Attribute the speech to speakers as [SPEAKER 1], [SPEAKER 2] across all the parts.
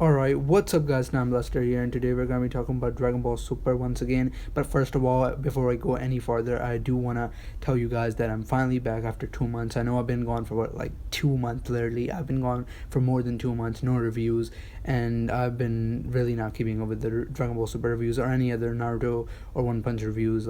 [SPEAKER 1] Alright, what's up guys, now I'm Lester here and today we're going to be talking about Dragon Ball Super once again. But first of all, before I go any farther, I do want to tell you guys that I'm finally back after 2 months. I know I've been gone for like 2 months literally. I've been gone for more than 2 months, no reviews, and I've been really not keeping up with the Dragon Ball Super reviews or any other Naruto or One Punch reviews,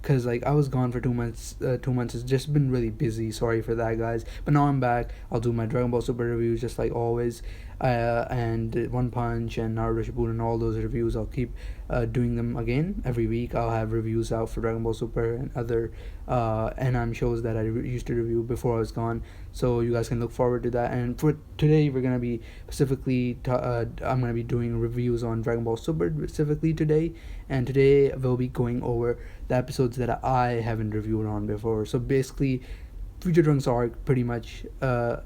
[SPEAKER 1] because I was gone for 2 months. 2 months has just been really busy, sorry for that guys. But now I'm back, I'll do my Dragon Ball Super reviews just like always. And One Punch and Naruto Shippuden, all those reviews, I'll keep doing them again every week. I'll have reviews out for Dragon Ball Super and other anime shows that I used to review before I was gone. So you guys can look forward to that. And for today, we're gonna be I'm gonna be doing reviews on Dragon Ball Super specifically today. And today we'll be going over the episodes that I haven't reviewed on before. So basically, Future Trunks arc pretty much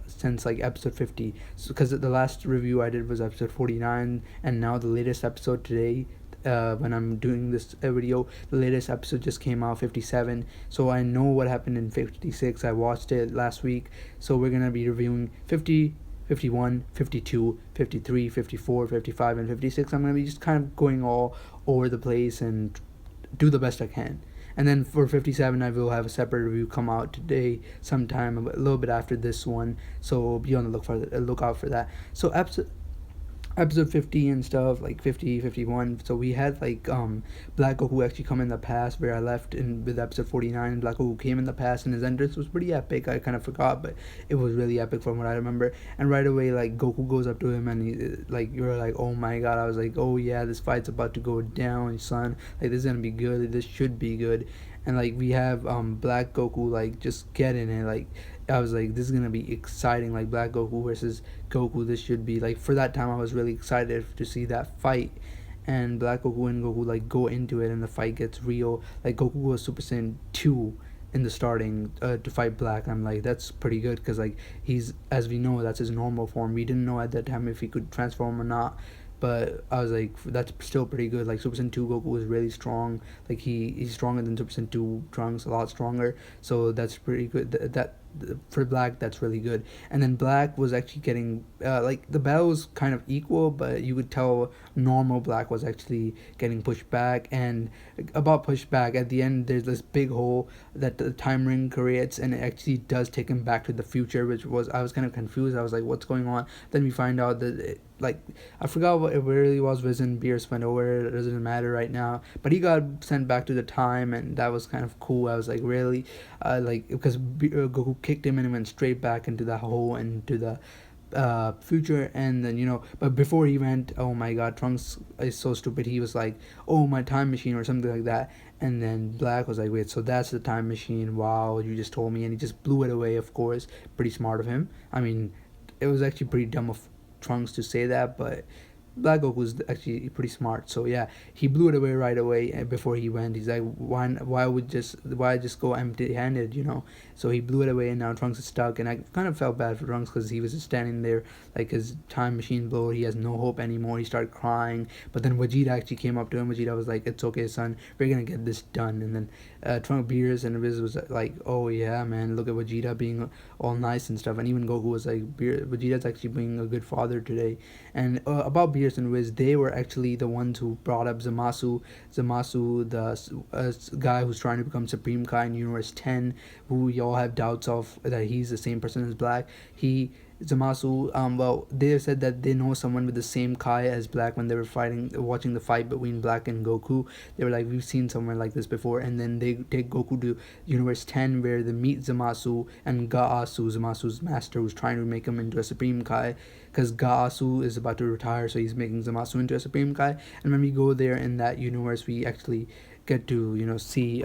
[SPEAKER 1] since like episode 50. So because the last review I did was episode 49, and now the latest episode today, when I'm doing this video, the latest episode just came out, 57. So I know what happened in 56. I watched it last week. So we're gonna be reviewing 50, 51, 52, 53, 54, 55, and 56. I'm gonna be just kind of going all over the place and do the best I can. And then for 57, I will have a separate review come out today sometime, a little bit after this one. So be on the lookout for that. So episode 50 and stuff, like 50, 51. So we had Black Goku actually come in the past, where I left in with episode 49. Black Goku came in the past and his entrance was pretty epic. I kind of forgot, but it was really epic from what I remember. And right away, like, Goku goes up to him and you're like, oh my god. I was like, oh yeah, this fight's about to go down, son. Like, this is gonna be good, this should be good. And like we have Black Goku like just getting it. Like, I was like, this is gonna be exciting. Like, Black Goku versus Goku, this should be like, for that time I was really excited to see that fight. And Black Goku and Goku like go into it and the fight gets real. Like, Goku goes Super Saiyan 2 in the starting to fight Black. I'm like, that's pretty good, because like, he's, as we know, that's his normal form. We didn't know at that time if he could transform or not, but I was like, that's still pretty good. Like, Super Saiyan 2 Goku was really strong. Like, he's stronger than Super Saiyan 2 Trunks, a lot stronger. So that's pretty good. That for Black, that's really good. And then Black was actually getting like, the battle was kind of equal, but you could tell normal Black was actually getting pushed back. And about pushed back, at the end there's this big hole that the time ring creates, and it actually does take him back to the future, which was, I was kind of confused. I was like, what's going on? Then we find out that like, I forgot what it really was. Wizen Beerus went over, it doesn't matter right now, but he got sent back to the time, and that was kind of cool. I was like, really? Like, because Goku kicked him and he went straight back into the hole and into the future. And then, but before he went, oh my god, Trunks is so stupid. He was like, oh, my time machine or something like that. And then Black was like, wait, so that's the time machine? Wow, you just told me. And he just blew it away, of course. Pretty smart of him. I mean, it was actually pretty dumb of Trunks to say that, but Black Goku was actually pretty smart. So yeah, he blew it away right away before he went. He's like, why just go empty-handed, So he blew it away, and now Trunks is stuck. And I kind of felt bad for Trunks, because he was just standing there like his time machine blew. He has no hope anymore. He started crying. But then Vegeta actually came up to him. Vegeta was like, "It's okay, son. We're gonna get this done." And then Trunks, Beerus, and Viz was like, "Oh yeah, man. Look at Vegeta being all nice and stuff." And even Goku was like, "Vegeta's actually being a good father today." And about Beerus and Wiz, they were actually the ones who brought up Zamasu. Zamasu, the guy who's trying to become Supreme Kai in Universe 10, who we all have doubts of that he's the same person as Black. Zamasu, well, they said that they know someone with the same Kai as Black. When they were watching the fight between Black and Goku, they were like, we've seen someone like this before. And then they take Goku to Universe 10, where they meet Zamasu and Gaasu, Zamasu's master, who's trying to make him into a Supreme Kai, because Gaasu is about to retire, so he's making Zamasu into a Supreme Kai. And when we go there in that universe, we actually get to see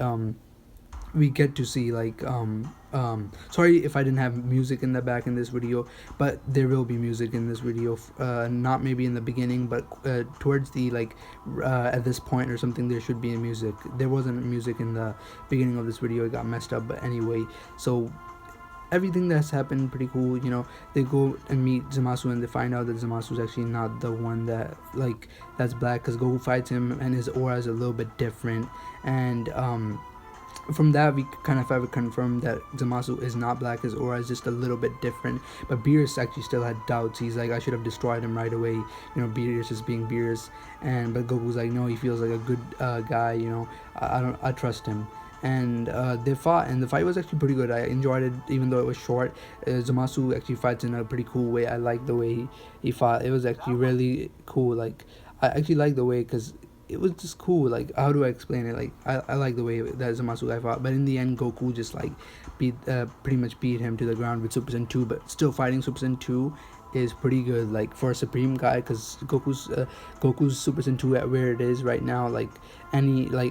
[SPEAKER 1] sorry if I didn't have music in the back in this video, but there will be music in this video. Not maybe in the beginning, but towards the at this point or something, there should be a music. There wasn't music in the beginning of this video. It got messed up, but anyway. So everything that's happened pretty cool. They go and meet Zamasu, and they find out that Zamasu's actually not the one that's Black, because Goku fights him and his aura is a little bit different. And from that we kind of have confirmed that Zamasu is not black. His aura is just a little bit different. But Beerus actually still had doubts. He's like, I should have destroyed him right away. Beerus is being Beerus, but Goku's like, no, he feels like a good guy. I trust him. And they fought, and the fight was actually pretty good. I enjoyed it, even though it was short. Zamasu actually fights in a pretty cool way. I like the way he fought. It was actually really cool. Like, I actually like the way, because it was just cool. Like, how do I explain it? Like, I like the way that Zamasu guy fought, but in the end Goku just like pretty much beat him to the ground with Super Saiyan 2. But still, fighting Super Saiyan 2 is pretty good, like, for a Supreme guy, because Goku's Super Saiyan 2 at where it is right now, like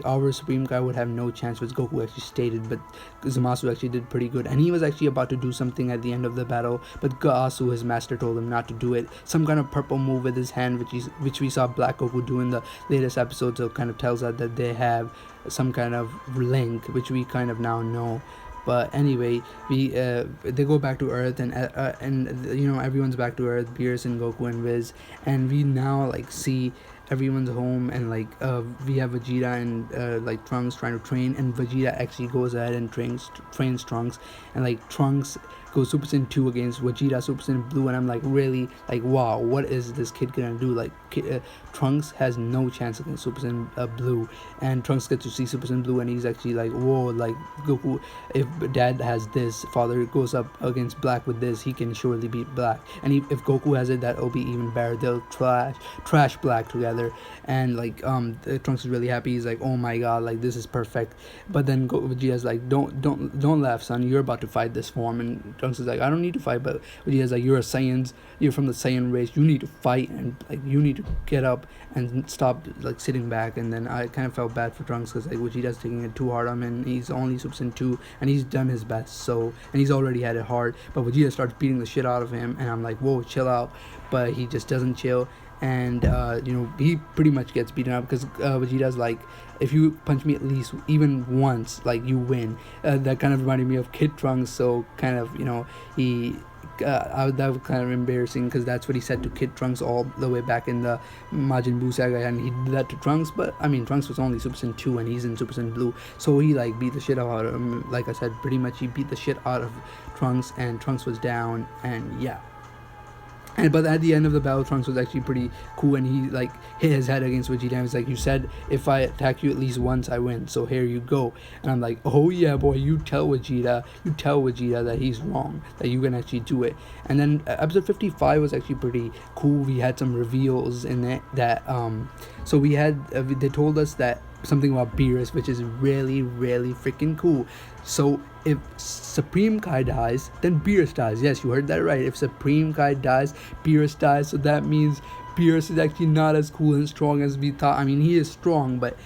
[SPEAKER 1] our Supreme guy would have no chance, which Goku actually stated. But Zamasu actually did pretty good, and he was actually about to do something at the end of the battle, but Gaasu, his master, told him not to do it. Some kind of purple move with his hand, which we saw Black Goku do in the latest episode, so it kind of tells us that they have some kind of link, which we kind of now know. But anyway, they go back to Earth, and everyone's back to Earth, Beerus and Goku and Viz, and we now like see everyone's home, and like we have Vegeta and like Trunks trying to train, and Vegeta actually goes ahead and trains Trunks, and like Trunks goes Super Saiyan 2 against Vegeta Super Saiyan Blue, and I'm like, really, like, wow, what is this kid gonna do? Like, Trunks has no chance against Super Saiyan Blue, and Trunks gets to see Super Saiyan Blue, and he's actually like, whoa, like, Goku, if Dad has this, Father goes up against Black with this, he can surely beat Black, and if Goku has it, that'll be even better. They'll trash Black together, and like Trunks is really happy. He's like, oh my god, like, this is perfect. But then Vegeta's like, don't laugh, son, you're about to fight this form. And Trunks is like, I don't need to fight. But Vegeta's like, you're from the Saiyan race, you need to fight, and like, you need to get up and stop like sitting back. And then I kind of felt bad for Trunks, because like Vegeta's taking it too hard on him, and he's only Super Saiyan 2, and he's done his best, so, and he's already had it hard. But Vegeta starts beating the shit out of him, and I'm like, whoa, chill out. But he just doesn't chill, and he pretty much gets beaten up, because Vegeta's like, if you punch me at least even once, like, you win. That kind of reminded me of Kid Trunks, so kind of, he that was kind of embarrassing, because that's what he said to Kid Trunks all the way back in the Majin Buu saga, and he did that to Trunks. But I mean, Trunks was only Super Saiyan 2, and he's in Super Saiyan Blue, so he like beat the shit out of him. Like I said, pretty much he beat the shit out of Trunks, and Trunks was down, and yeah. But at the end of the battle, Trunks was actually pretty cool, and he like hit his head against Vegeta, and was like, you said if I attack you at least once I win, so here you go. And I'm like, oh yeah, boy, you tell Vegeta that he's wrong, that you can actually do it. And then episode 55 was actually pretty cool. We had some reveals in it that so we had they told us that something about Beerus, which is really, really freaking cool. So if Supreme Kai dies, then Beerus dies. Yes, you heard that right. If Supreme Kai dies, Beerus dies. So that means Beerus is actually not as cool and strong as we thought. I mean, he is strong, but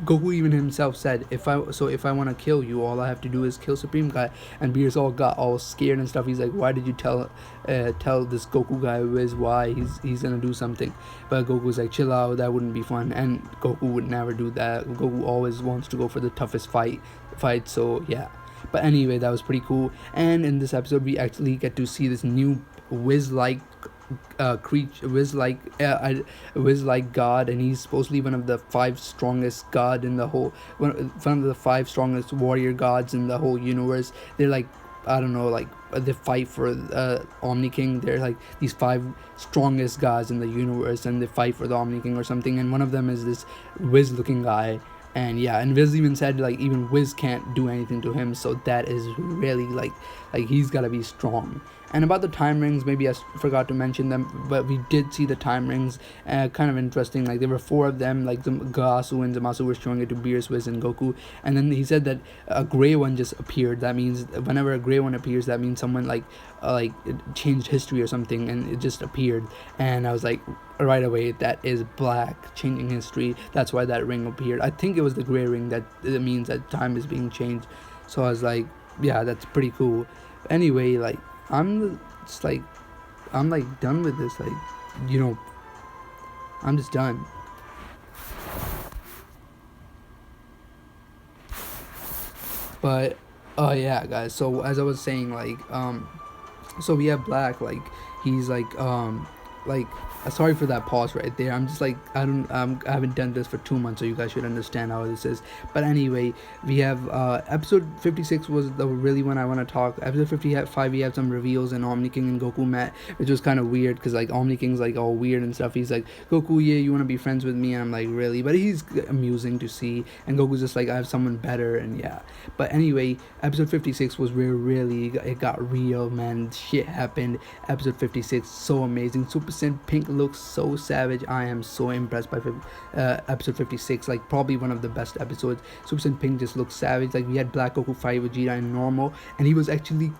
[SPEAKER 1] Goku even himself said, if I want to kill you, all I have to do is kill Supreme Kai. And Beerus got all scared and stuff. He's like, why did you tell this Goku guy Wiz why he's gonna do something? But Goku's like, chill out, that wouldn't be fun. And Goku would never do that. Goku always wants to go for the toughest fight. So yeah. But anyway, that was pretty cool. And in this episode, we actually get to see this new Wiz-like creature, Wiz-like god, and he's supposedly one of the 5 strongest god in the whole, one of the 5 strongest warrior gods in the whole universe. They're like, I don't know, like, they fight for Omni King. They're like these 5 strongest gods in the universe, and they fight for the Omni King or something. And one of them is this Wiz looking guy. And yeah, and Wiz even said like even Wiz can't do anything to him, so that is really like he's gotta be strong. And about the time rings, maybe I forgot to mention them, but we did see the time rings, kind of interesting. Like, there were 4 of them, like the Gaasu and Zamasu were showing it to Beerus, Wiz, and Goku. And then he said that a gray one just appeared. That means whenever a gray one appears, that means someone like changed history or something, and it just appeared. And I was like, right away, that is Black changing history. That's why that ring appeared. I think it was the gray ring that it means that time is being changed. So I was like, yeah, that's pretty cool. Anyway, like, I'm done with this, like, I'm just done. But yeah, guys, so as I was saying, like, so we have Black, like, he's like Sorry for that pause right there. I'm just like I haven't done this for 2 months, so you guys should understand how this is. But anyway, we have episode 56 was the really one I want to talk. Episode 55, we have some reveals, and Omni King and Goku met, which was kind of weird because like Omni King's like all weird and stuff. He's like, Goku, yeah, you want to be friends with me? And I'm like, really? But he's amusing to see, and Goku's just like, I have someone better, and yeah. But anyway, episode 56 was where really it got real, man. Shit happened. Episode 56, so amazing. Super Saiyan Pink looks so savage. I am so impressed by episode 56. Like probably one of the best episodes. Super Saiyan Pink just looks savage. Like we had Black Goku fight Vegeta in normal, and he was actually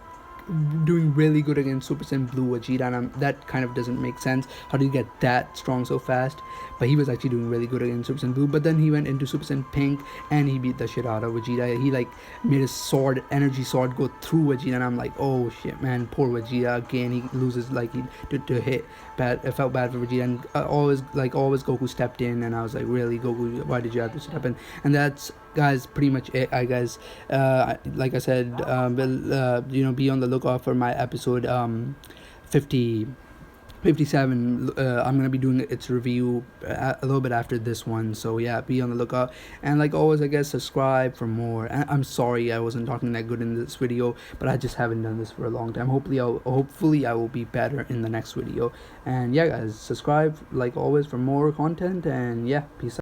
[SPEAKER 1] doing really good against Super Saiyan Blue Vegeta, and that kind of doesn't make sense. How do you get that strong so fast? But he was actually doing really good against Super Saiyan Blue. But then he went into Super Saiyan Pink and he beat the shit out of Vegeta. He like made his sword, energy sword, go through Vegeta, and I'm like, oh shit, man, poor Vegeta again. He loses like he to hit. Bad. It felt bad for Vegeta, and always Goku stepped in, and I was like, really, Goku, why did you have to step in? And that's, guys, pretty much it. I guys, like I said, be on the lookout for my episode 57. I'm gonna be doing its review a little bit after this one, so yeah, be on the lookout. And like always, I guess, subscribe for more. And I'm sorry I wasn't talking that good in this video, but I just haven't done this for a long time. Hopefully I will be better in the next video. And yeah, guys, subscribe like always for more content. And yeah, peace out.